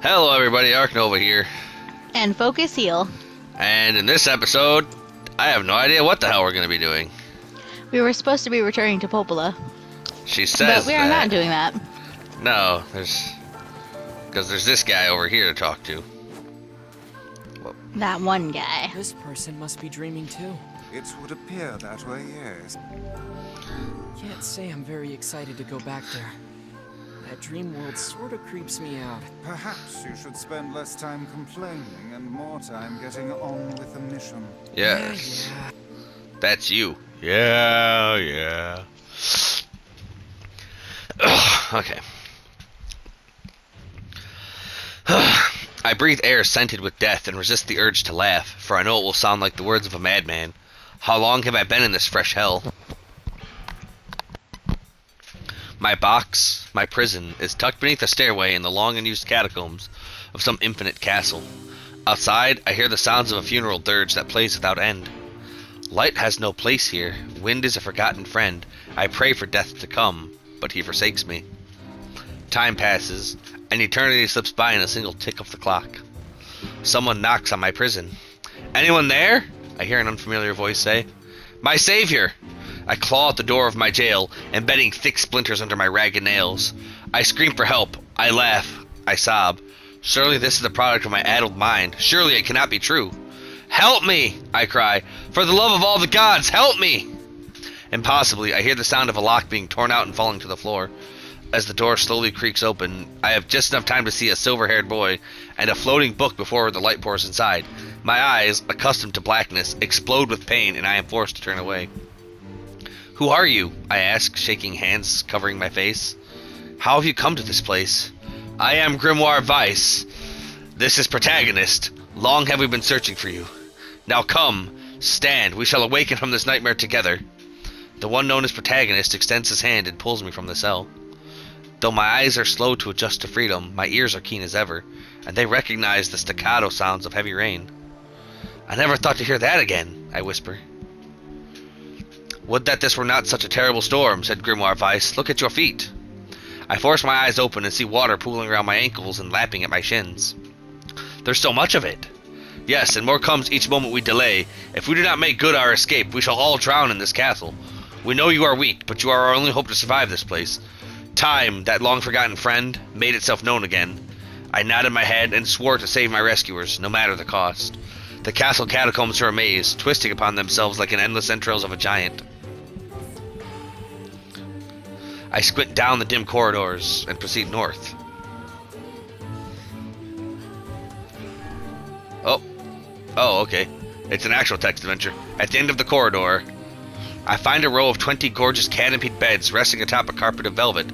Hello everybody, Ark Nova here. And focus heal. And in this episode, I have no idea what the hell we're going to be doing. We were supposed to be returning to Popola, She says but we are that. not doing that. No, because there's this guy over here to talk to. That one guy. This person must be dreaming too. It would appear that way, yes. Can't say I'm very excited to go back there. That dream world sort of creeps me out. Perhaps you should spend less time complaining and more time getting on with the mission. Yes. Yeah. That's you. Yeah. Okay. I breathe air scented with death and resist the urge to laugh, for I know it will sound like the words of a madman. How long have I been in this fresh hell? My box, my prison, is tucked beneath a stairway in the long-unused catacombs of some infinite castle. Outside, I hear the sounds of a funeral dirge that plays without end. Light has no place here. Wind is a forgotten friend. I pray for death to come, but he forsakes me. Time passes, and eternity slips by in a single tick of the clock. Someone knocks on my prison. "Anyone there?" I hear an unfamiliar voice say. "My savior!" I claw at the door of my jail, embedding thick splinters under my ragged nails. I scream for help. I laugh. I sob. Surely this is the product of my addled mind. Surely it cannot be true. "Help me!" I cry. "For the love of all the gods, help me!" Impossibly, I hear the sound of a lock being torn out and falling to the floor. As the door slowly creaks open, I have just enough time to see a silver-haired boy and a floating book before the light pours inside. My eyes, accustomed to blackness, explode with pain, and I am forced to turn away. "Who are you?" I ask, shaking hands covering my face. "How have you come to this place?" "I am Grimoire Weiss. This is Protagonist. Long have we been searching for you. Now come, stand, we shall awaken from this nightmare together." The one known as Protagonist extends his hand and pulls me from the cell. Though my eyes are slow to adjust to freedom, my ears are keen as ever, and they recognize the staccato sounds of heavy rain. "I never thought to hear that again," I whisper. "Would that this were not such a terrible storm," said Grimoire Weiss. "Look at your feet." I force my eyes open and see water pooling around my ankles and lapping at my shins. "There's so much of it." "Yes, and more comes each moment we delay. If we do not make good our escape, we shall all drown in this castle. We know you are weak, but you are our only hope to survive this place." Time, that long-forgotten friend, made itself known again. I nodded my head and swore to save my rescuers, no matter the cost. The castle catacombs are a maze, twisting upon themselves like an endless entrails of a giant. I squint down the dim corridors and proceed north. Oh, okay. It's an actual text adventure. At the end of the corridor, I find a row of 20 gorgeous canopied beds resting atop a carpet of velvet.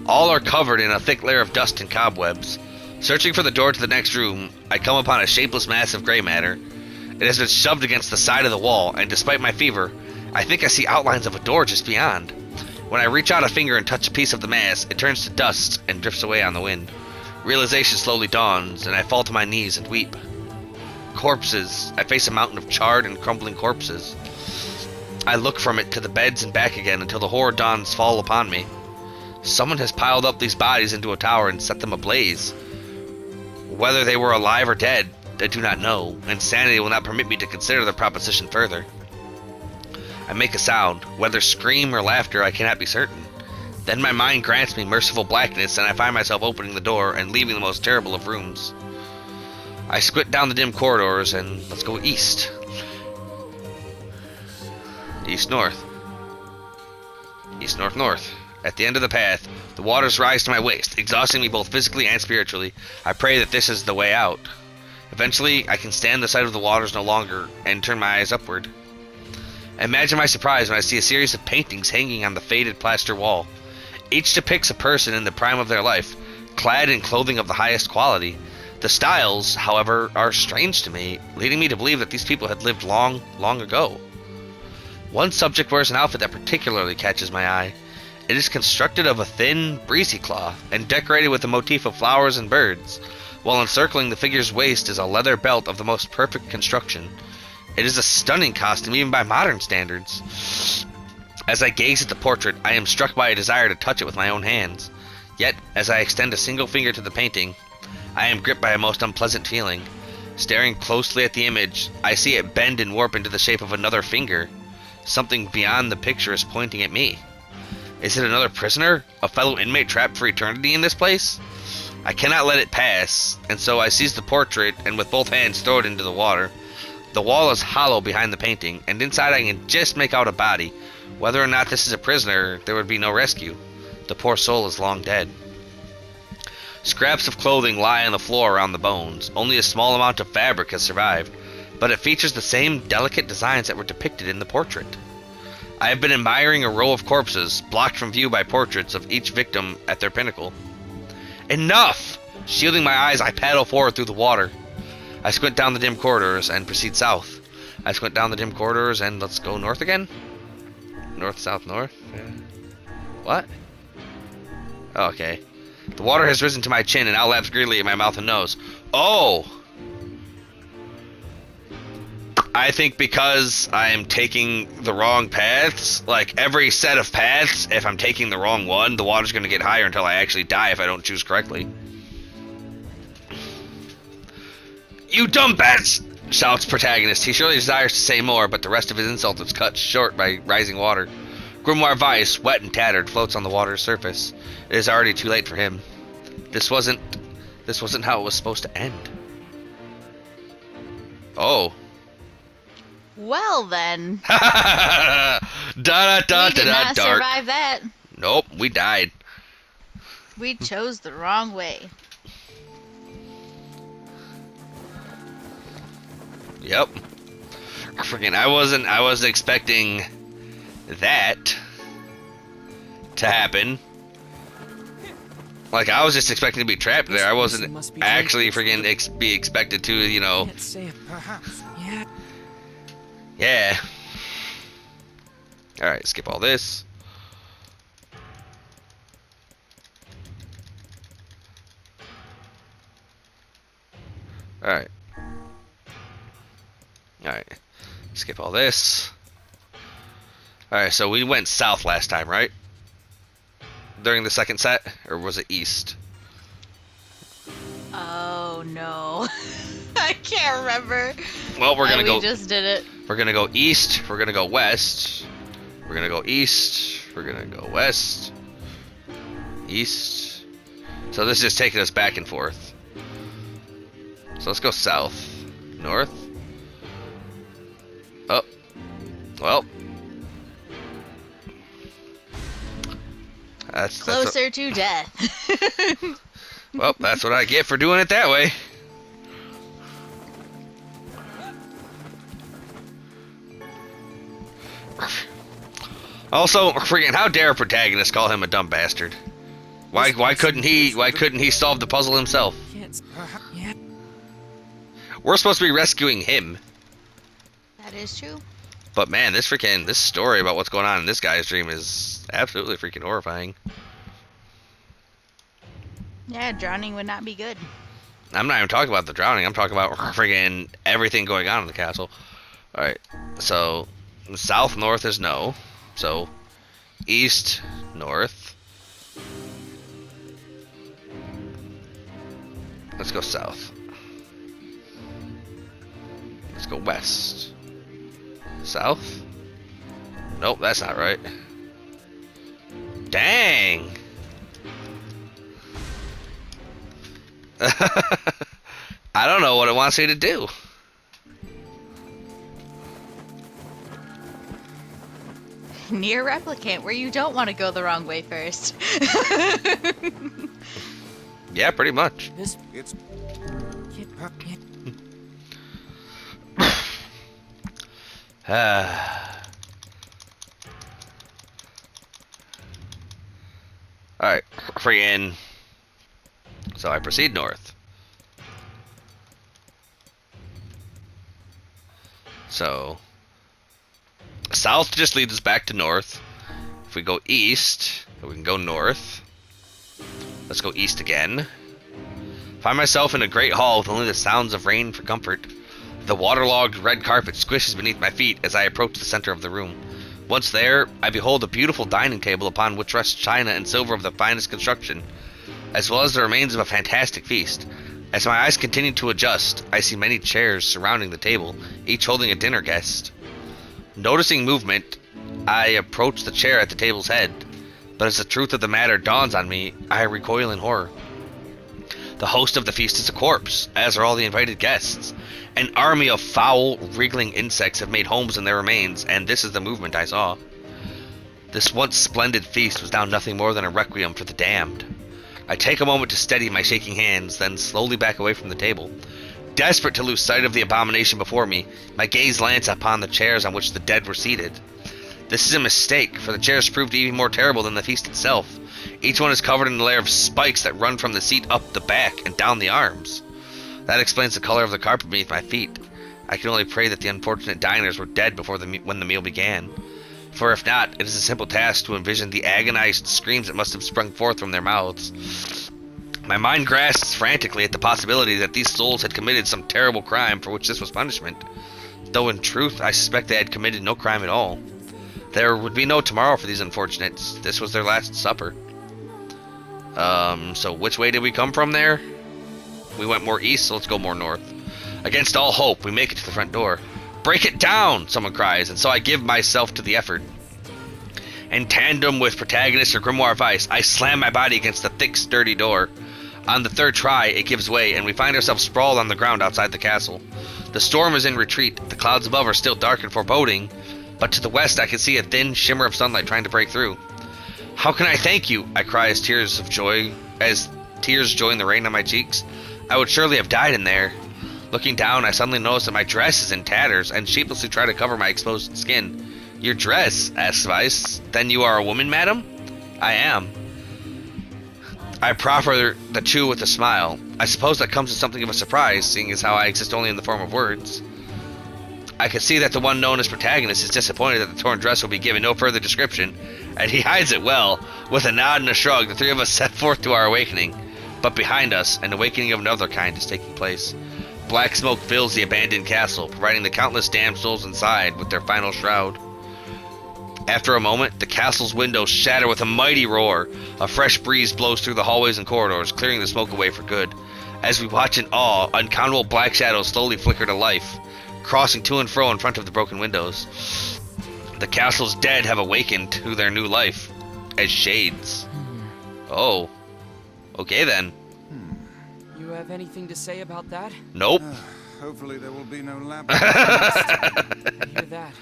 All are covered in a thick layer of dust and cobwebs. Searching for the door to the next room, I come upon a shapeless mass of gray matter. It has been shoved against the side of the wall, and despite my fever, I think I see outlines of a door just beyond. When I reach out a finger and touch a piece of the mass, it turns to dust and drifts away on the wind. Realization slowly dawns, and I fall to my knees and weep. Corpses. I face a mountain of charred and crumbling corpses. I look from it to the beds and back again until the horror dawns fall upon me. Someone has piled up these bodies into a tower and set them ablaze. Whether they were alive or dead, I do not know, and sanity will not permit me to consider the proposition further. I make a sound, whether scream or laughter I cannot be certain. Then my mind grants me merciful blackness, and I find myself opening the door and leaving the most terrible of rooms. I squint down the dim corridors and let's go east. East-north. East-north-north. At the end of the path, the waters rise to my waist, exhausting me both physically and spiritually. I pray that this is the way out. Eventually, I can stand the sight of the waters no longer and turn my eyes upward. Imagine my surprise when I see a series of paintings hanging on the faded plaster wall. Each depicts a person in the prime of their life, clad in clothing of the highest quality. The styles, however, are strange to me, leading me to believe that these people had lived long, long ago. One subject wears an outfit that particularly catches my eye. It is constructed of a thin, breezy cloth and decorated with a motif of flowers and birds, while encircling the figure's waist is a leather belt of the most perfect construction. It is a stunning costume even by modern standards. As I gaze at the portrait, I am struck by a desire to touch it with my own hands. Yet, as I extend a single finger to the painting, I am gripped by a most unpleasant feeling. Staring closely at the image, I see it bend and warp into the shape of another finger. Something beyond the picture is pointing at me. Is it another prisoner? A fellow inmate trapped for eternity in this place? I cannot let it pass, and so I seize the portrait and with both hands throw it into the water. The wall is hollow behind the painting, and inside I can just make out a body. Whether or not this is a prisoner, there would be no rescue. The poor soul is long dead. Scraps of clothing lie on the floor around the bones. Only a small amount of fabric has survived, but it features the same delicate designs that were depicted in the portrait. I have been admiring a row of corpses, blocked from view by portraits of each victim at their pinnacle. Enough! Shielding my eyes, I paddle forward through the water. I squint down the dim corridors and proceed south. I squint down the dim corridors and let's go north again? North, south, north? Yeah. What? Oh, okay. The water has risen to my chin and now laps greedily at my mouth and nose. Oh! I think because I'm taking the wrong paths, like every set of paths, if I'm taking the wrong one, the water's going to get higher until I actually die if I don't choose correctly. You dumb bats! Shouts protagonist. He surely desires to say more, but the rest of his insult is cut short by rising water. Grimoire Vice, wet and tattered, floats on the water's surface. It is already too late for him. This wasn't how it was supposed to end. Oh. Well then. Da da da We did da not dark. survive that. Nope, we died. We chose the wrong way. Yep. Freaking, I wasn't expecting that to happen. Like, I was just expecting to be trapped there. I wasn't actually freaking be expected to, you know. Can't say it. Perhaps. Yeah. Yeah. Alright, skip all this. Alright. Alright. Skip all this. Alright, so we went south last time, right? During the second set? Or was it east? Oh no. I can't remember. Well, we're gonna We go. just did it. We're gonna go east. We're gonna go west. We're gonna go east. We're gonna go west. East. So this is just taking us back and forth. So let's go south. North. Oh. Well. That's Closer to death. well, that's what I get for doing it that way. Also, freaking, how dare protagonists call him a dumb bastard? Why couldn't he solve the puzzle himself? Can't. Yeah. We're supposed to be rescuing him. That is true. But man, this story about what's going on in this guy's dream is absolutely freaking horrifying. Yeah, drowning would not be good. I'm not even talking about the drowning. I'm talking about freaking everything going on in the castle. Alright, so south, north is no. So east, north. Let's go south. Let's go west. South? Nope, that's not right. Dang! I don't know what it wants me to do. Near Replicant, where you don't want to go the wrong way first. Yeah, pretty much. This. It's Alright, freaking. So I proceed north. So south just leads us back to north. If we go east, we can go north. Let's go east again. Find myself in a great hall with only the sounds of rain for comfort. The waterlogged red carpet squishes beneath my feet as I approach the center of the room. Once there, I behold a beautiful dining table upon which rests china and silver of the finest construction, as well as the remains of a fantastic feast. As my eyes continue to adjust, I see many chairs surrounding the table, each holding a dinner guest. Noticing movement, I approach the chair at the table's head, but as the truth of the matter dawns on me, I recoil in horror. The host of the feast is a corpse, as are all the invited guests. An army of foul, wriggling insects have made homes in their remains, and this is the movement I saw. This once splendid feast was now nothing more than a requiem for the damned. I take a moment to steady my shaking hands, then slowly back away from the table. Desperate to lose sight of the abomination before me, my gaze lands upon the chairs on which the dead were seated. This is a mistake, for the chairs proved even more terrible than the feast itself. Each one is covered in a layer of spikes that run from the seat up the back and down the arms. That explains the color of the carpet beneath my feet. I can only pray that the unfortunate diners were dead before when the meal began. For if not, it is a simple task to envision the agonized screams that must have sprung forth from their mouths. My mind grasps frantically at the possibility that these souls had committed some terrible crime for which this was punishment, though in truth I suspect they had committed no crime at all. There would be no tomorrow for these unfortunates. This was their last supper. So which way did we come from there? We went more east, so let's go more north. Against all hope, we make it to the front door. "Break it down!" someone cries, and so I give myself to the effort. In tandem with protagonist or Grimoire Vice, I slam my body against the thick, sturdy door. On the third try, it gives way, and we find ourselves sprawled on the ground outside the castle. The storm is in retreat. The clouds above are still dark and foreboding, but to the west I can see a thin shimmer of sunlight trying to break through. "How can I thank you?" I cry as tears join the rain on my cheeks. I would surely have died in there. Looking down, I suddenly notice that my dress is in tatters, and sheepishly try to cover my exposed skin. "Your dress?" asks Vice. "Then you are a woman, madam?" "I am." I proffer the two with a smile. I suppose that comes as something of a surprise, seeing as how I exist only in the form of words. I can see that the one known as protagonist is disappointed that the torn dress will be given no further description, and he hides it well. With a nod and a shrug, the three of us set forth to our awakening. But behind us, an awakening of another kind is taking place. Black smoke fills the abandoned castle, providing the countless damned souls inside with their final shroud. After a moment, the castle's windows shatter with a mighty roar. A fresh breeze blows through the hallways and corridors, clearing the smoke away for good. As we watch in awe, uncountable black shadows slowly flicker to life, crossing to and fro in front of the broken windows. The castle's dead have awakened to their new life as shades. Oh. Okay then. You have anything to say about that? Nope. Hopefully there will be no lab. I hear that.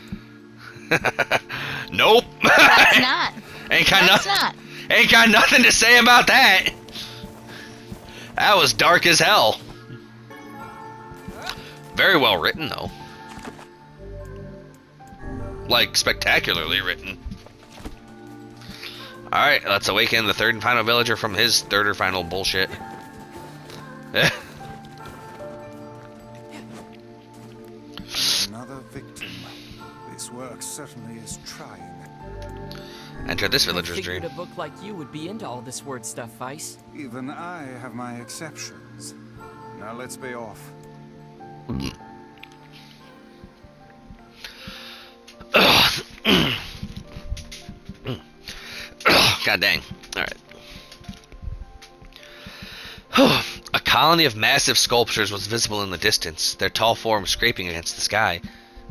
Nope. That's not. Ain't got That's nothing. not. Ain't got nothing to say about that. That was dark as hell. Very well written, though. Like, spectacularly written. Alright, let's awaken the third and final villager from his third or final bullshit. Another victim. This work certainly is trying. Enter this I villager's figured dream. a book like you would be into all this word stuff, Vice. Even I have my exceptions. Now let's be off. God dang. Alright. A colony of massive sculptures was visible in the distance, their tall forms scraping against the sky.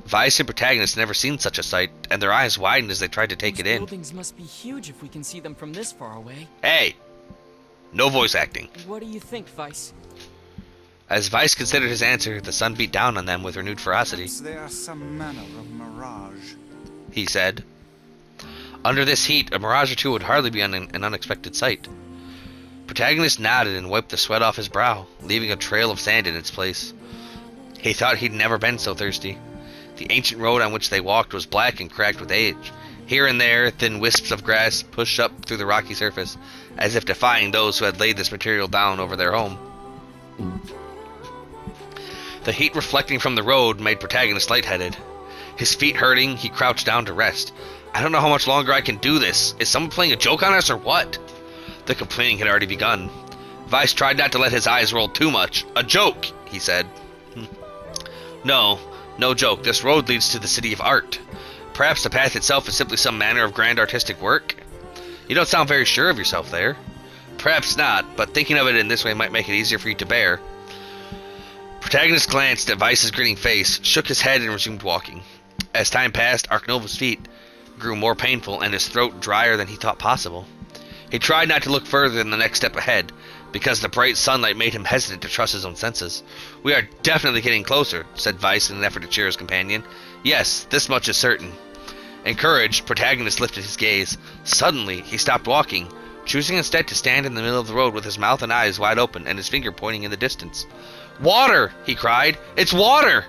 Vice and protagonist never seen such a sight, and their eyes widened as they tried to take Those it in. buildings must be huge if we can see them from this far away. Hey! No voice acting. What do you think, Vice? As Vice considered his answer, the sun beat down on them with renewed ferocity. Perhaps they are some manner of mirage. He said. Under this heat, a mirage or two would hardly be an unexpected sight. Protagonist nodded and wiped the sweat off his brow, leaving a trail of sand in its place. He thought he'd never been so thirsty. The ancient road on which they walked was black and cracked with age. Here and there, thin wisps of grass pushed up through the rocky surface, as if defying those who had laid this material down over their home. The heat reflecting from the road made Protagonist lightheaded. His feet hurting, he crouched down to rest. I don't know how much longer I can do this. Is someone playing a joke on us or what? The complaining had already begun. Vice tried not to let his eyes roll too much. A joke, he said. No joke. This road leads to the city of art. Perhaps the path itself is simply some manner of grand artistic work. You don't sound very sure of yourself there. Perhaps not, but thinking of it in this way might make it easier for you to bear. Protagonist glanced at Vice's grinning face, shook his head, and resumed walking. As time passed, Arknova's feet grew more painful and his throat drier than he thought possible. He tried not to look further than the next step ahead, because the bright sunlight made him hesitant to trust his own senses. "We are definitely getting closer," said Vice in an effort to cheer his companion. "Yes, this much is certain." Encouraged, Protagonist lifted his gaze. Suddenly, he stopped walking, choosing instead to stand in the middle of the road with his mouth and eyes wide open and his finger pointing in the distance. "Water!" he cried. "It's water!"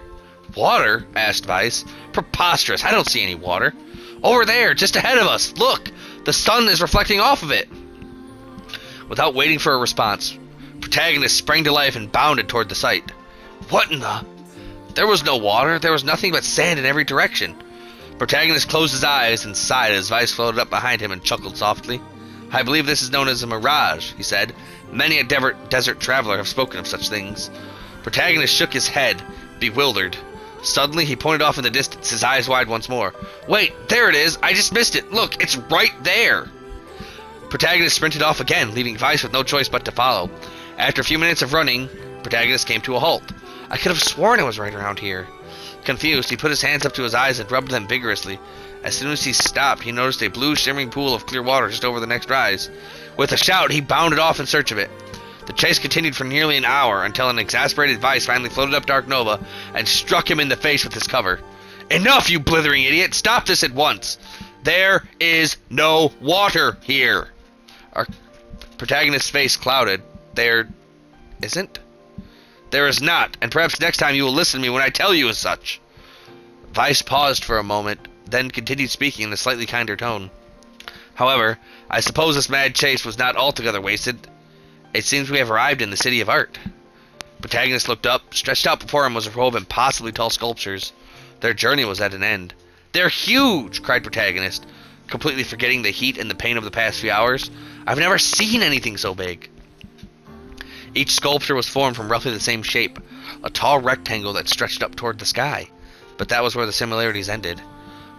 "Water?" asked Vice. "Preposterous! I don't see any water." "Over there, just ahead of us! Look! The sun is reflecting off of it!" Without waiting for a response, Protagonist sprang to life and bounded toward the sight. What in the... There was no water. There was nothing but sand in every direction. Protagonist closed his eyes and sighed as Vice floated up behind him and chuckled softly. "I believe this is known as a mirage," he said. "Many a desert traveler have spoken of such things." Protagonist shook his head, bewildered. Suddenly, he pointed off in the distance, his eyes wide once more. "Wait, there it is! I just missed it! Look, it's right there!" Protagonist sprinted off again, leaving Vice with no choice but to follow. After a few minutes of running, Protagonist came to a halt. "I could have sworn it was right around here." Confused, he put his hands up to his eyes and rubbed them vigorously. As soon as he stopped, he noticed a blue, shimmering pool of clear water just over the next rise. With a shout, he bounded off in search of it. The chase continued for nearly an hour until an exasperated Vice finally floated up to Arknova and struck him in the face with his cover. "Enough, you blithering idiot! Stop this at once! There is no water here!" Our protagonist's face clouded. "There isn't?" "There is not, and perhaps next time you will listen to me when I tell you as such." Vice paused for a moment, then continued speaking in a slightly kinder tone. "However, I suppose this mad chase was not altogether wasted. It seems we have arrived in the City of Art." Protagonist looked up. Stretched out before him was a row of impossibly tall sculptures. Their journey was at an end. "They're huge!" cried Protagonist, completely forgetting the heat and the pain of the past few hours. "I've never seen anything so big." Each sculpture was formed from roughly the same shape, a tall rectangle that stretched up toward the sky. But that was where the similarities ended.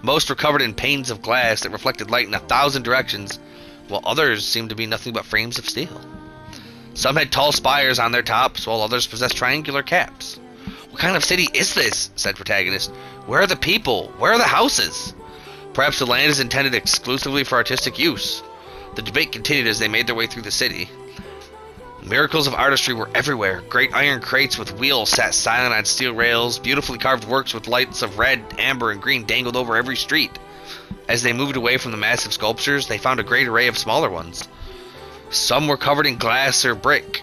Most were covered in panes of glass that reflected light in 1,000 directions, while others seemed to be nothing but frames of steel. Some had tall spires on their tops, while others possessed triangular caps. "What kind of city is this?" said Protagonist. "Where are the people? Where are the houses?" "Perhaps the land is intended exclusively for artistic use." The debate continued as they made their way through the city. Miracles of artistry were everywhere. Great iron crates with wheels sat silent on steel rails. Beautifully carved works with lights of red, amber, and green dangled over every street. As they moved away from the massive sculptures, they found a great array of smaller ones. Some were covered in glass or brick,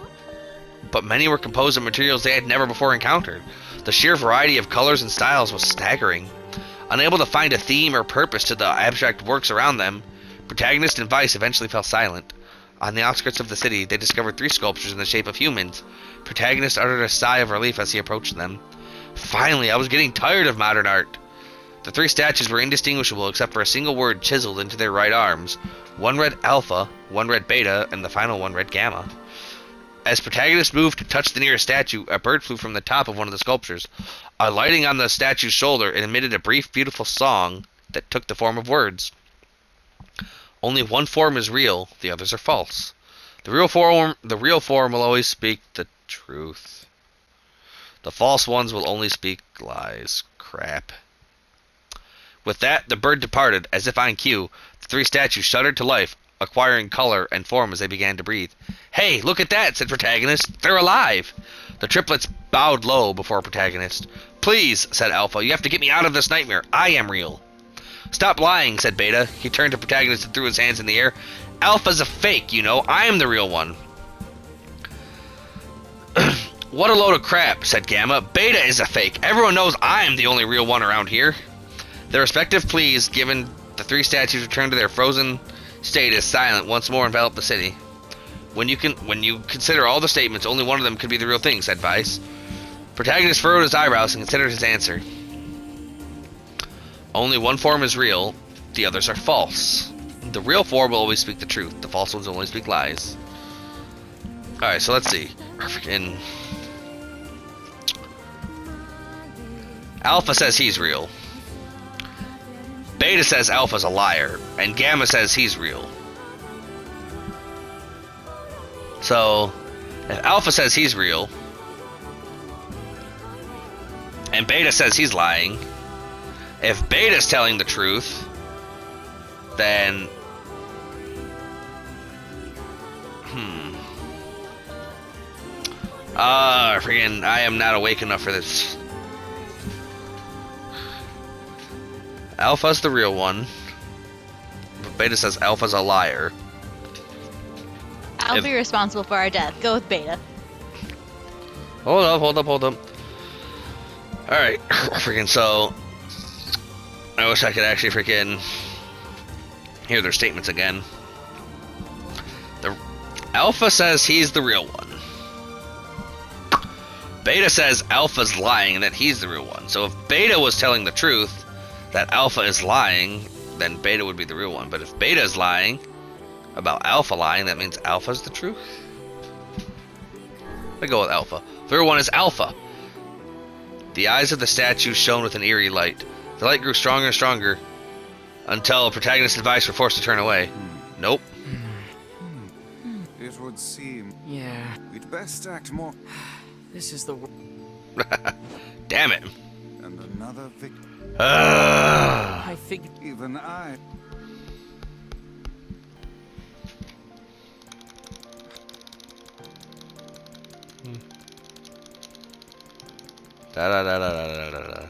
but many were composed of materials they had never before encountered. The sheer variety of colors and styles was staggering. Unable to find a theme or purpose to the abstract works around them, Protagonist and Vice eventually fell silent. On the outskirts of the city, they discovered 3 sculptures in the shape of humans. Protagonist uttered a sigh of relief as he approached them. "Finally, I was getting tired of modern art." The 3 statues were indistinguishable except for a single word chiseled into their right arms. One read Alpha, one read Beta, and the final one read Gamma. As Protagonist moved to touch the nearest statue, a bird flew from the top of one of the sculptures. Alighting on the statue's shoulder, it emitted a brief, beautiful song that took the form of words. "Only one form is real, the others are false. The real form will always speak the truth. The false ones will only speak lies." Crap. With that, the bird departed, as if on cue. The 3 statues shuddered to life, acquiring color and form as they began to breathe. "Hey, look at that," said Protagonist. "They're alive." The triplets bowed low before Protagonist. "Please," said Alpha, "you have to get me out of this nightmare. I am real." "Stop lying," said Beta. He turned to Protagonist and threw his hands in the air. "Alpha's a fake, you know. I am the real one." "What a load of crap," said Gamma. "Beta is a fake. Everyone knows I am the only real one around here." Their respective pleas given, the 3 statues returned to their frozen state as silent once more enveloped the city. When you consider all the statements, only one of them could be the real thing," said Vice. Protagonist furrowed his eyebrows and considered his answer. "Only one form is real, the others are false. The real form will always speak the truth, the false ones will only speak lies." Alright, so let's see. Alpha says he's real. Beta says Alpha's a liar, and Gamma says he's real. So, if Alpha says he's real, and Beta says he's lying. If Beta's telling the truth, then... Freaking, I am not awake enough for this. Alpha's the real one. But Beta says Alpha's a liar. I'll be responsible for our death. Go with Beta. Hold up. Alright, freaking, so... I wish I could actually freaking hear their statements again. The Alpha says he's the real one. Beta says Alpha's lying and that he's the real one. So if Beta was telling the truth that Alpha is lying, then Beta would be the real one. But if Beta is lying about Alpha lying, that means Alpha's the truth? I go with Alpha. The real one is Alpha. The eyes of the statue shone with an eerie light. The light grew stronger and stronger until protagonist's advice were forced to turn away. Nope. It would seem. Yeah. We'd best act more. This is the. Damn it. And another victim. I figured. Even I. Da.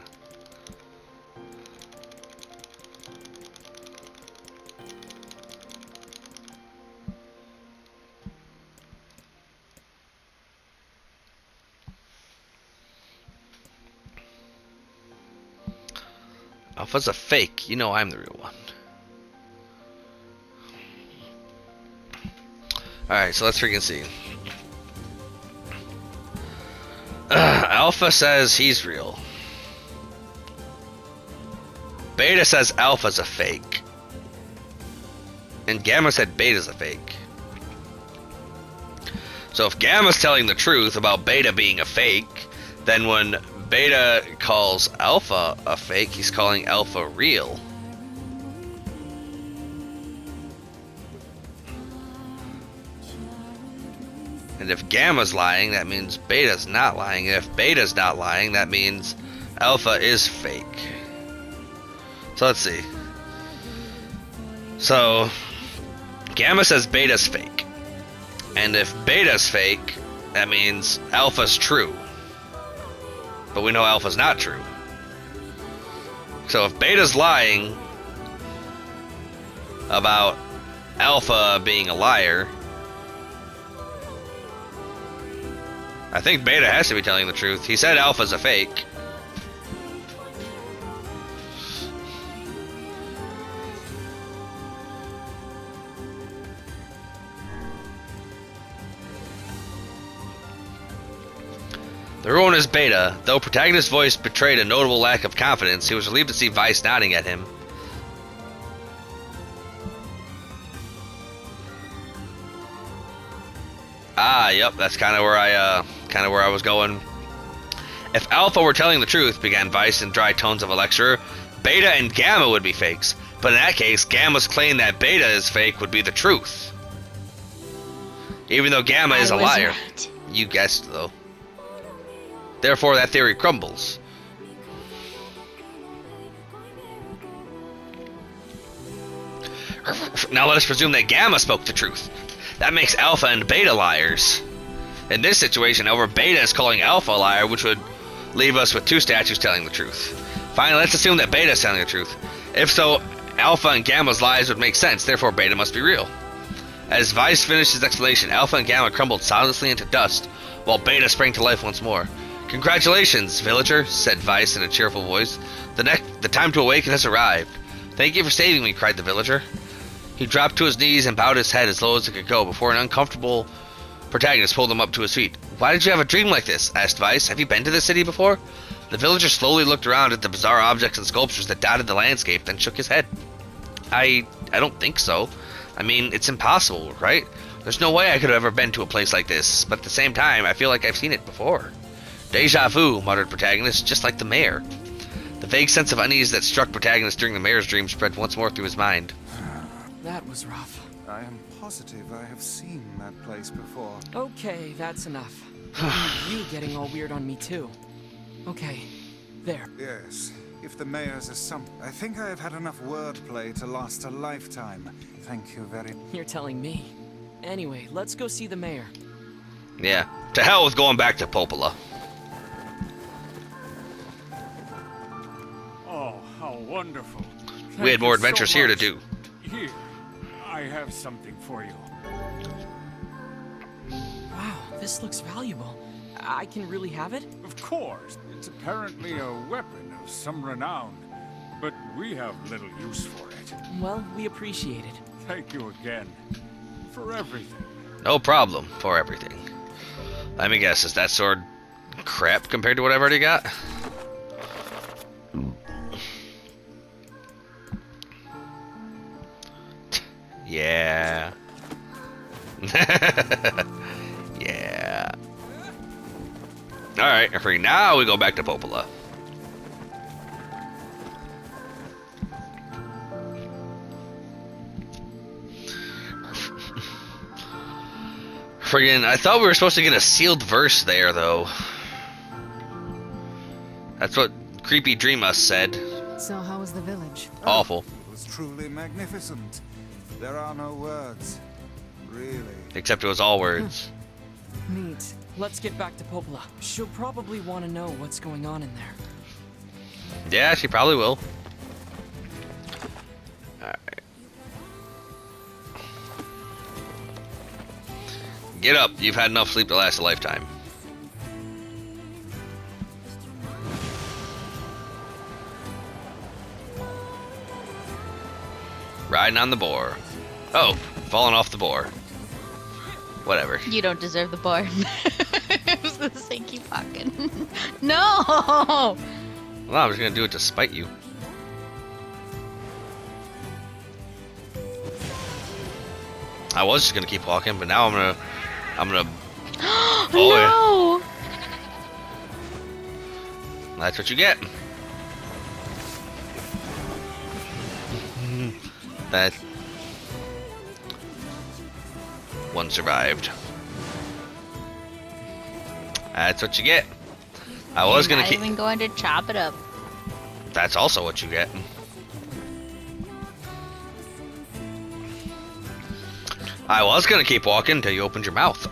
Alpha's a fake. You know I'm the real one. Alright, so let's freaking see. Alpha says he's real. Beta says Alpha's a fake. And Gamma said Beta's a fake. So if Gamma's telling the truth about Beta being a fake, then when Beta calls Alpha a fake, he's calling Alpha real. And if Gamma's lying, that means Beta's not lying. And if Beta's not lying, that means Alpha is fake. So let's see. So Gamma says Beta's fake. And if Beta's fake, that means Alpha's true. But we know Alpha's not true. So if Beta's lying about Alpha being a liar, I think Beta has to be telling the truth. He said Alpha's a fake. The ruin is Beta. Though protagonist's voice betrayed a notable lack of confidence, he was relieved to see Vice nodding at him. Yep, that's kind of where I was going. If Alpha were telling the truth, began Vice in dry tones of a lecturer, Beta and Gamma would be fakes. But in that case, Gamma's claim that Beta is fake would be the truth. Even though Gamma is a liar. Right. You guessed, though. Therefore, that theory crumbles. Now let us presume that Gamma spoke the truth. That makes Alpha and Beta liars. In this situation, however, Beta is calling Alpha a liar, which would leave us with two statues telling the truth. Finally, let's assume that Beta is telling the truth. If so, Alpha and Gamma's lies would make sense, therefore Beta must be real. As Vice finished his explanation, Alpha and Gamma crumbled soundlessly into dust, while Beta sprang to life once more. "Congratulations, villager," said Vice in a cheerful voice. The time to awaken has arrived." "Thank you for saving me," cried the villager. He dropped to his knees and bowed his head as low as it could go before an uncomfortable protagonist pulled him up to his feet. "Why did you have a dream like this?" asked Vice. "Have you been to this city before?" The villager slowly looked around at the bizarre objects and sculptures that dotted the landscape, then shook his head. I don't think so. I mean, it's impossible, right? There's no way I could have ever been to a place like this, but at the same time, I feel like I've seen it before." "Deja vu," muttered protagonist, "just like the mayor." The vague sense of unease that struck protagonist during the mayor's dream spread once more through his mind. That was rough. I am positive I have seen that place before. Okay, that's enough. You getting all weird on me too. Okay, There. Yes, if the mayor's assumption. I think I have had enough wordplay to last a lifetime. Thank you very much. You're telling me. Anyway, let's go see the mayor. Yeah. To hell with going back to Popola. Oh, how wonderful. We had more adventures here to do. Here, I have something for you. Wow, this looks valuable. I can really have it? Of course, it's apparently a weapon of some renown, but we have little use for it. Well, we appreciate it. Thank you again for everything. No problem for everything. Let me guess, is that sword crap compared to what I've already got? Yeah. Yeah. Alright, now we go back to Popola. Friggin', I thought we were supposed to get a sealed verse there, though. That's what Creepy Dream Us said. So how was the village? Awful. It was truly magnificent. There are no words. Really. Except it was all words. Neat. Let's get back to Popola. She'll probably want to know what's going on in there. Yeah, she probably will. Alright. Get up. You've had enough sleep to last a lifetime. Riding on the boar. Oh, falling off the boar. Whatever. You don't deserve the boar. I was gonna say keep walking. No! Well, I was gonna do it to spite you. I was just gonna keep walking, but now I'm gonna. Oh, No! yeah. That's what you get. That one survived. That's what you get. I was gonna Not keep. even going to chop it up. That's also what you get. I was gonna keep walking until you opened your mouth.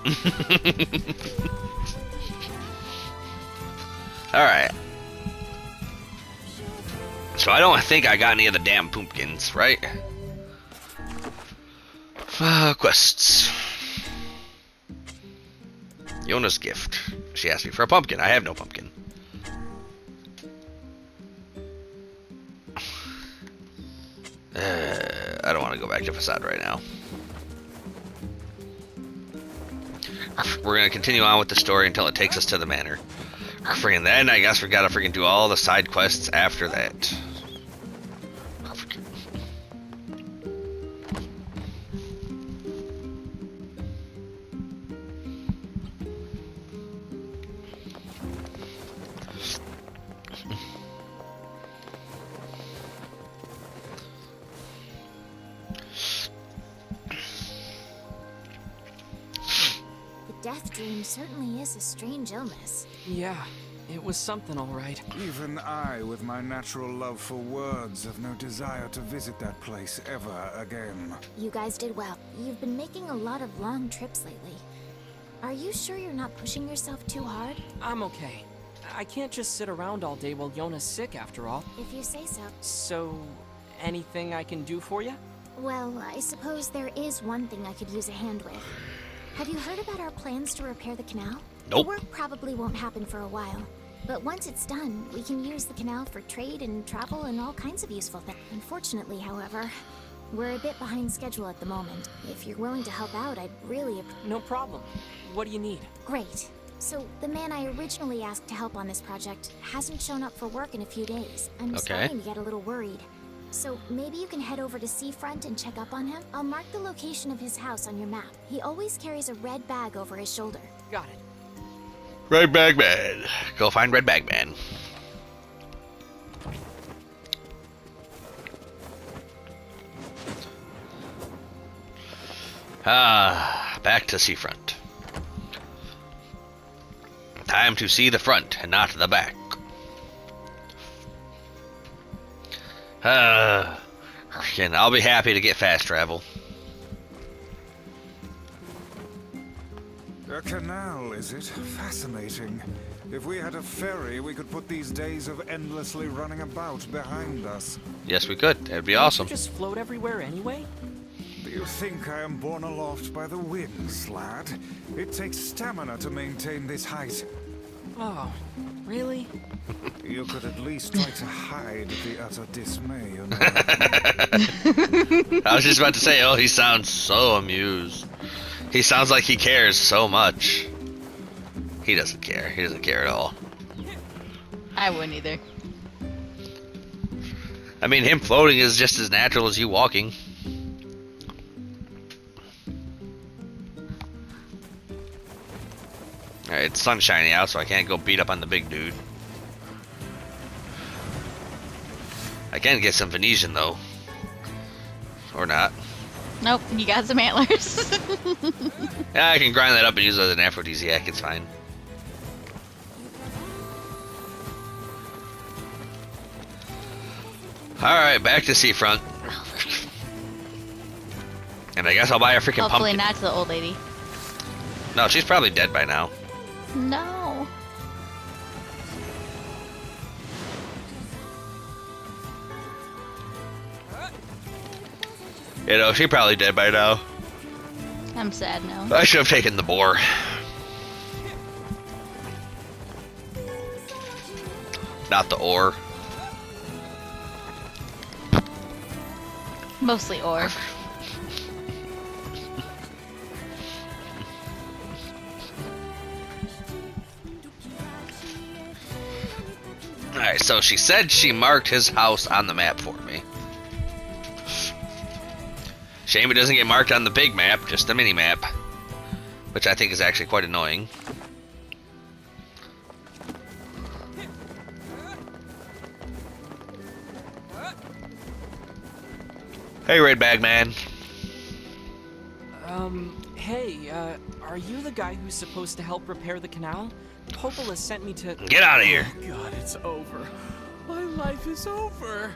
Alright. So I don't think I got any of the damn pumpkins, right? Quests. Yona's gift. She asked me for a pumpkin. I have no pumpkin. I don't want to go back to Facade right now. We're gonna continue on with the story until it takes us to the manor. Friggin' then I guess we gotta friggin' do all the side quests after that. Death dream certainly is a strange illness. Yeah, it was something all right. Even I, with my natural love for words, have no desire to visit that place ever again. You guys did well. You've been making a lot of long trips lately. Are you sure you're not pushing yourself too hard? I'm okay. I can't just sit around all day while Yona's sick, after all. If you say so. So, anything I can do for you? Well, I suppose there is one thing I could use a hand with. Have you heard about our plans to repair the canal? Nope. The work probably won't happen for a while. But once it's done, we can use the canal for trade and travel and all kinds of useful things. Unfortunately, however, we're a bit behind schedule at the moment. If you're willing to help out, I'd really No problem. What do you need? Great. So, the man I originally asked to help on this project hasn't shown up for work in a few days. I'm Okay. starting to get a little worried. So, maybe you can head over to Seafront and check up on him? I'll mark the location of his house on your map. He always carries a red bag over his shoulder. Got it. Red Bag Man. Go find Red Bag Man. Back to Seafront. Time to see the front and not the back. And I'll be happy to get fast travel. A canal, is it? Fascinating. If we had a ferry, we could put these days of endlessly running about behind us. Yes, we could. That'd be Don't awesome. you just float everywhere anyway? Do you think I am borne aloft by the winds, lad? It takes stamina to maintain this height. Oh, really? You could at least try to hide the utter dismay, you know. I was just about to say, oh, he sounds so amused. He sounds like he cares so much. He doesn't care. He doesn't care at all. I wouldn't either. I mean, him floating is just as natural as you walking. Alright, it's sun shining out, so I can't go beat up on the big dude. I can get some Venetian, though. Or not. Nope, you got some antlers. Yeah, I can grind that up and use it as an aphrodisiac, it's fine. Alright, back to seafront. And I guess I'll buy a freaking Hopefully pumpkin. not to the old lady. No, she's probably dead by now. No. You know, she's probably dead by now. I'm sad now. I should have taken the boar. Not the ore. Mostly ore. Alright, so she said she marked his house on the map for me. Shame it doesn't get marked on the big map, just the mini map. Which I think is actually quite annoying. Hey, Red Bag Man. Hey, are you the guy who's supposed to help repair the canal? Popola sent me to... Get out of here. God, it's over. My life is over.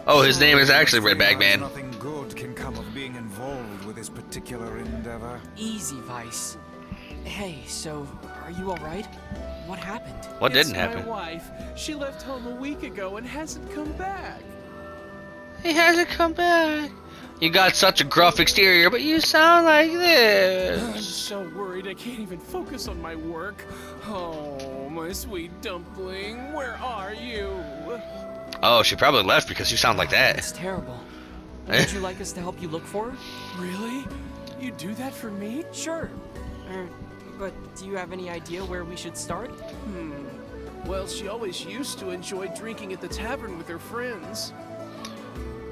Oh, his name is actually Red Bag Realize Man. Nothing good can come of being involved with this particular endeavor. Easy, Vice. Hey, so, are you alright? What happened? What didn't It's happen? My wife. She left home a week ago and hasn't come back. He hasn't come back. You got such a gruff exterior, but you sound like I'm this. so worried I can't even focus on my work. Oh, my sweet dumpling, where are you? Oh, she probably left because you sound like that. It's terrible. Would you like us to help you look for her? Really? You do that for me? Sure. But do you have any idea where we should start? Well, she always used to enjoy drinking at the tavern with her friends.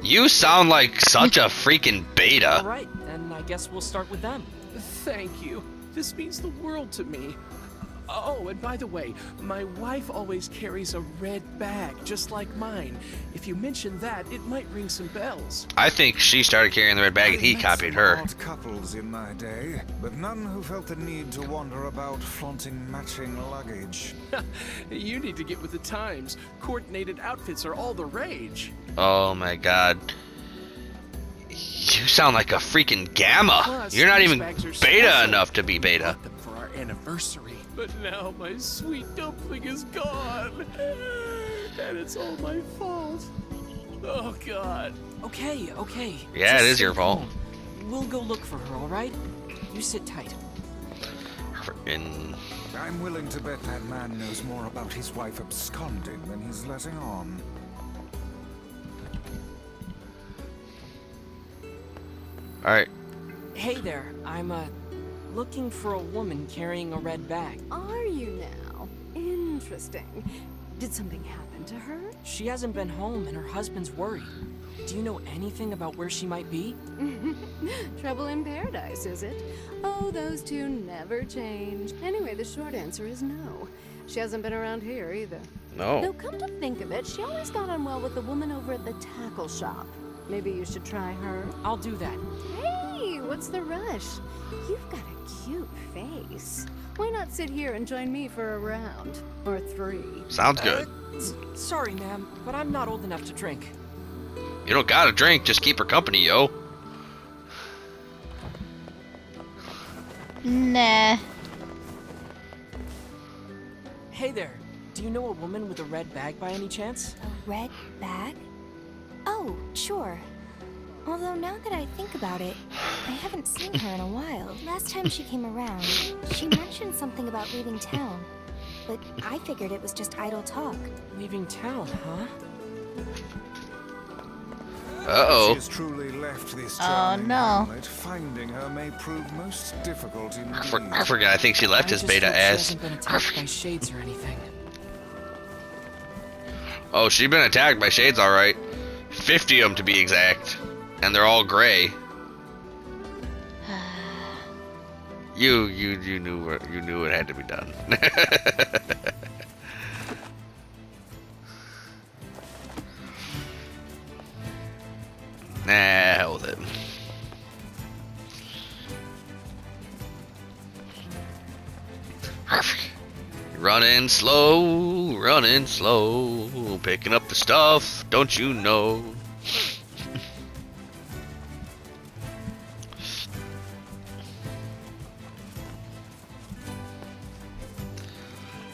You sound like such a freaking beta. Alright, then I guess we'll start with them. Thank you. This means the world to me. Oh, and by the way, my wife always carries a red bag, just like mine. If you mention that, it might ring some bells. I think she started carrying the red bag and he I've met copied some her. odd couples in my day, but none who felt the need to wander about flaunting matching luggage. You need to get with the times. Coordinated outfits are all the rage. Oh my god. You sound like a freaking gamma. Plus, You're not these even bags are beta special. enough to be beta. Bought them for our anniversary. But now my sweet dumpling is gone. And it's all my fault. Oh, God. Okay. Yeah, Just it is your stay fault. calm. We'll go look for her, alright? You sit tight. Freaking. I'm willing to bet that man knows more about his wife absconding than he's letting on. Alright. Hey there, I'm, looking for a woman carrying a red bag. Are you now? Interesting. Did something happen to her? She hasn't been home and her husband's worried. Do you know anything about where she might be? Trouble in paradise, is it? Oh, those two never change. Anyway, the short answer is no. She hasn't been around here either. Though No. come to think of it, she always got on well with the woman over at the tackle shop. Maybe you should try her. I'll do that. Hey, what's the rush? You've got a cute face. Why not sit here and join me for a round? Or 3? Sounds good. Sorry, ma'am, but I'm not old enough to drink. You don't gotta drink, just keep her company, yo. Nah. Hey there, do you know a woman with a red bag by any chance? A red bag? Oh, sure. Although now that I think about it, I haven't seen her in a while. Last time she came around, she mentioned something about leaving town. But I figured it was just idle talk. Leaving town, huh? Uh-oh. She has truly left this Oh, charming no. hamlet. Finding her may prove most difficult indeed. I forgot, I think she left his beta ass. She hasn't been attacked by shades or anything. Oh, she's been attacked by shades, alright. 50 of them to be exact. And they're all gray. You knew it had to be done. Nah, hell with it. Running slow, picking up the stuff, don't you know?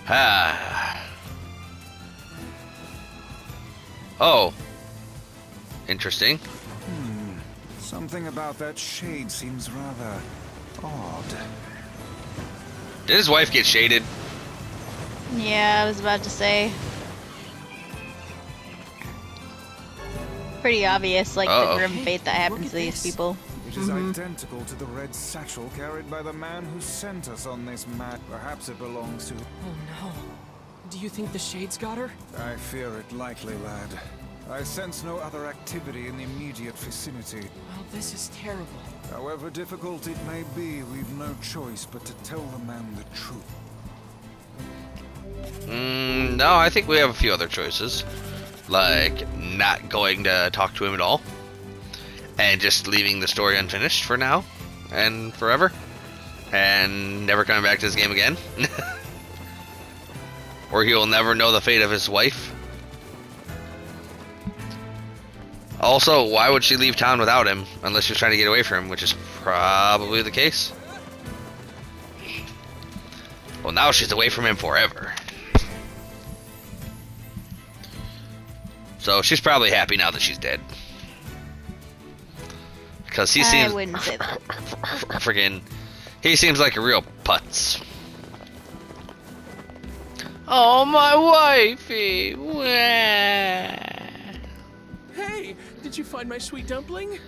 Ah. Oh. Interesting. Something about that shade seems rather odd. Did his wife get shaded? Yeah, I was about to say. Pretty obvious, like Uh-oh. the grim fate that happens Look to at these this. people. It is identical to the red satchel carried by the man who sent us on this mad. Perhaps it belongs to... Oh no. Do you think the shades got her? I fear it likely, lad. I sense no other activity in the immediate vicinity. Well, this is terrible. However difficult it may be, we've no choice but to tell the man the truth. No, I think we have a few other choices. Like, not going to talk to him at all. And just leaving the story unfinished for now. And forever. And never coming back to this game again. Or he will never know the fate of his wife. Also, why would she leave town without him? Unless she's trying to get away from him, which is probably the case. Well, now she's away from him forever. So she's probably happy now that she's dead. Because he seems... I wouldn't say that. Friggin'... He seems like a real putz. Oh, my wifey! Wah. Hey, did you find my sweet dumpling?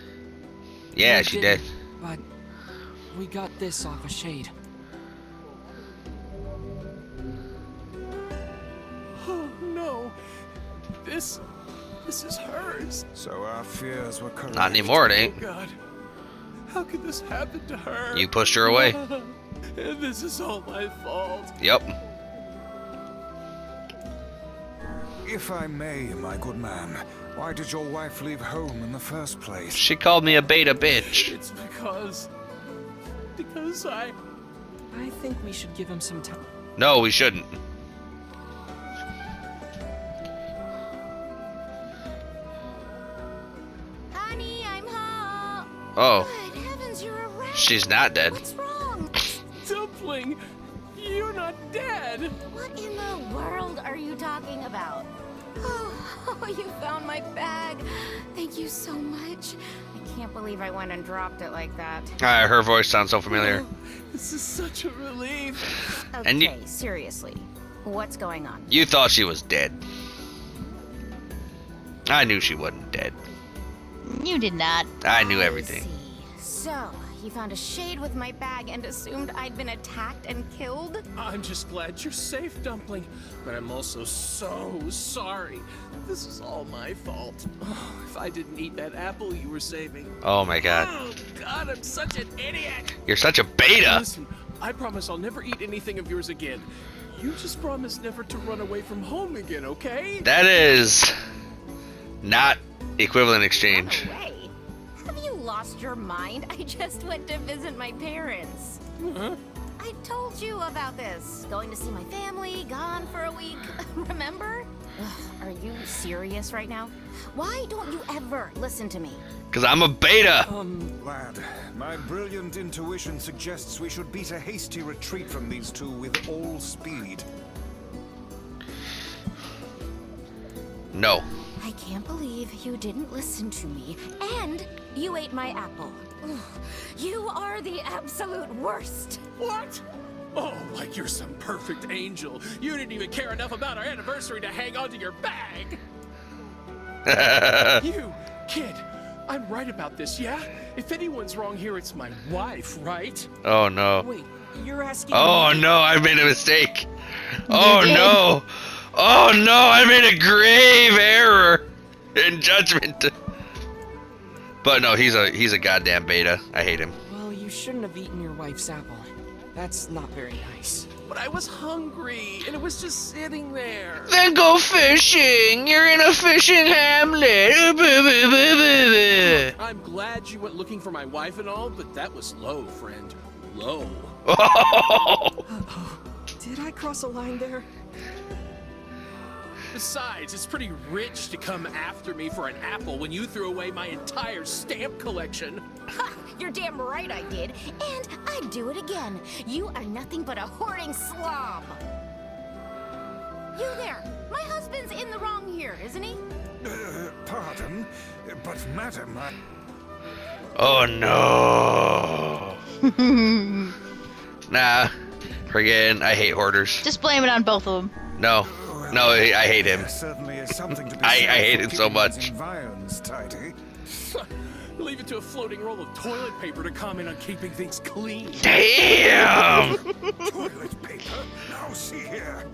Yeah, I she did. didn't, But we got this off a shade. Oh no. This is hers. So our fears were correct. Not anymore, it ain't. Oh God. How could this happen to her? You pushed her away. And this is all my fault. Yep. If I may, my good man, why did your wife leave home in the first place? She called me a beta bitch. It's because I think we should give him some time. No, we shouldn't. Honey, I'm home. Oh, Good heavens, you're around. she's not dead. What's wrong? Dumpling, you're not dead. What in the world are you talking about? Oh, you found my bag. Thank you so much. I can't believe I went and dropped it like that. Her voice sounds so familiar. This is such a relief. Okay, And you- seriously. What's going on? You thought she was dead. I knew she wasn't dead. You did not. I knew everything. See. So, you found a shade with my bag and assumed I'd been attacked and killed? I'm just glad you're safe, Dumpling. But I'm also so sorry. This is all my fault. Oh, if I didn't eat that apple you were saving. Oh my god. Oh, God, I'm such an idiot. You're such a beta. Listen, I promise I'll never eat anything of yours again. You just promise never to run away from home again, okay? That is not equivalent exchange. No way. Have you lost your mind? I just went to visit my parents. Huh? I I told you about this. Going to see my family, gone for a week. Remember? Ugh, are you serious right now? Why don't you ever listen to me? Because I'm a beta. Lad, my brilliant intuition suggests we should beat a hasty retreat from these two with all speed. No. I can't believe you didn't listen to me, and you ate my apple. Ugh, you are the absolute worst. What? Oh, like you're some perfect angel. You didn't even care enough about our anniversary to hang on to your bag. You, kid, I'm right about this, yeah? If anyone's wrong here, it's my wife, right? Oh no. Wait, you're asking Oh me? no, I made a mistake. Oh no. Oh no, I made a grave error in judgment. But no, he's a goddamn beta. I hate him. Well, you shouldn't have eaten your wife's apple. That's not very nice. But I was hungry, and it was just sitting there. Then go fishing. You're in a fishing hamlet. I'm glad you went looking for my wife and all, but that was low, friend. Low. Did I cross a line there? Besides, it's pretty rich to come after me for an apple when you threw away my entire stamp collection. Ha! You're damn right I did, and I'd do it again. You are nothing but a hoarding slob. You there, my husband's in the wrong here, isn't he? Pardon, but madam, Oh no. Nah. Forget it. I hate hoarders. Just blame it on both of them. No. No, I hate him. there certainly is something to be I said hate for him so keeping much. these environs tidy. Leave it to a floating roll of toilet paper to comment on keeping things clean. Damn. Toilet paper? Now see here.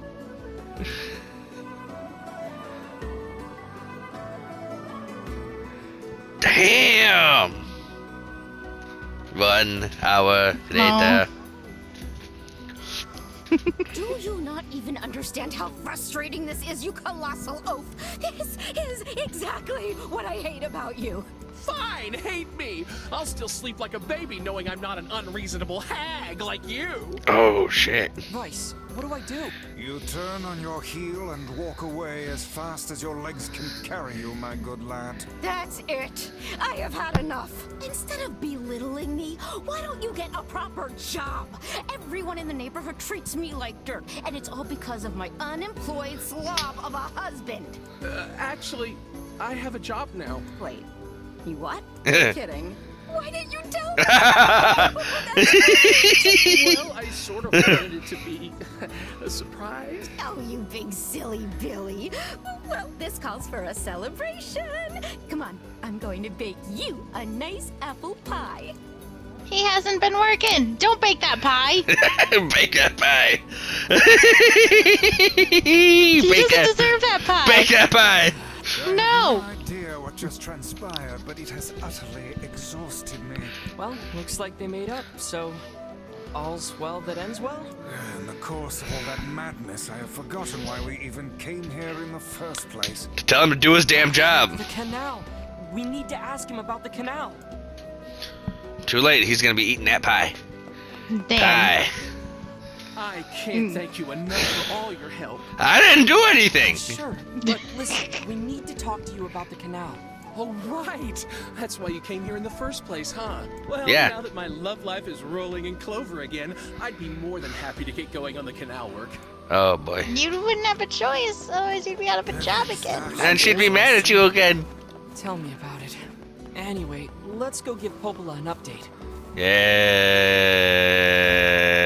Damn. 1 hour later. Do you not even understand how frustrating this is, you colossal oaf? This is exactly what I hate about you. Fine, hate me. I'll still sleep like a baby knowing I'm not an unreasonable hag like you. Oh shit. Vice, what do I do? You turn on your heel and walk away as fast as your legs can carry you, my good lad. That's it. I have had enough. Instead of belittling me, why don't you get a proper job? Everyone in the neighborhood treats me like dirt, and it's all because of my unemployed slob of a husband. Actually, I have a job now. Wait, you what? You're kidding. Why didn't you tell me? Well, I sort of wanted it to be a surprise. Oh, you big silly Billy. Well, this calls for a celebration. Come on, I'm going to bake you a nice apple pie. He hasn't been working. Don't bake that pie. Bake that pie. He Bake doesn't deserve that pie. Bake that pie. No. No idea what just transpired, but it has utterly exhausted me. Well, looks like they made up, so all's well that ends well. In the course of all that madness, I have forgotten why we even came here in the first place. Tell him to do his damn job. The canal. We need to ask him about the canal. Too late. He's gonna be eating that pie. Damn. Pie. I can't thank you enough for all your help. I didn't do anything. Sure, but listen, we need to talk to you about the canal. Oh, right. That's why you came here in the first place, huh? Well, Yeah. now that my love life is rolling in clover again, I'd be more than happy to get going on the canal work. Oh boy. You wouldn't have a choice, otherwise you'd be out of a job again. And she'd be mad at you again. Tell me about it. Anyway, let's go give Popola an update.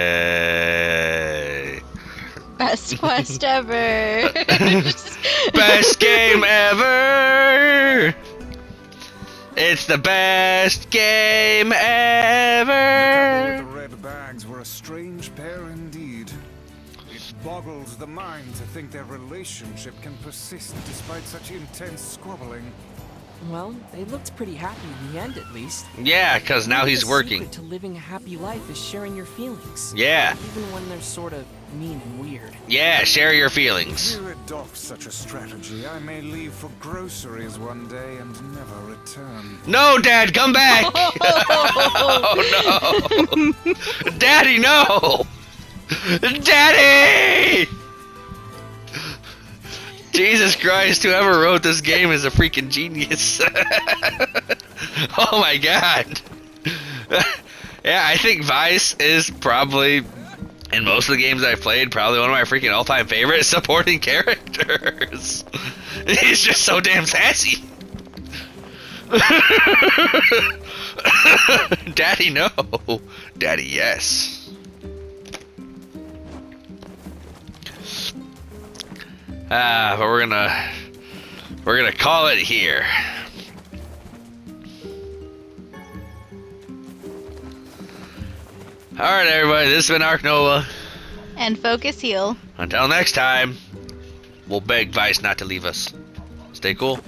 Yay. Best quest ever. Best game ever. It's the best game The ever. couple with the red bags were a strange pair indeed. It boggles the mind to think their relationship can persist despite such intense squabbling. Well, they looked pretty happy in the end, at least. Yeah, because now Maybe he's the working. secret to living a happy life is sharing your feelings. Yeah. Even when they're sort of mean and weird. Yeah, share your If feels. you adopt such a strategy, I may leave for groceries one day and never return. No, Dad, come back. Oh no. Daddy, no. Daddy! Jesus Christ, whoever wrote this game is a freaking genius. Oh my god. Yeah, I think Vice is probably, in most of the games I've played, probably one of my freaking all-time favorite supporting characters. He's just so damn sassy. Daddy, no. Daddy, yes. But we're gonna call it here. Alright everybody, this has been Arknola. And Focus Heal. Until next time, we'll beg Vice not to leave us. Stay cool.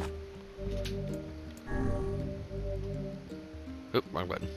Oop, wrong button.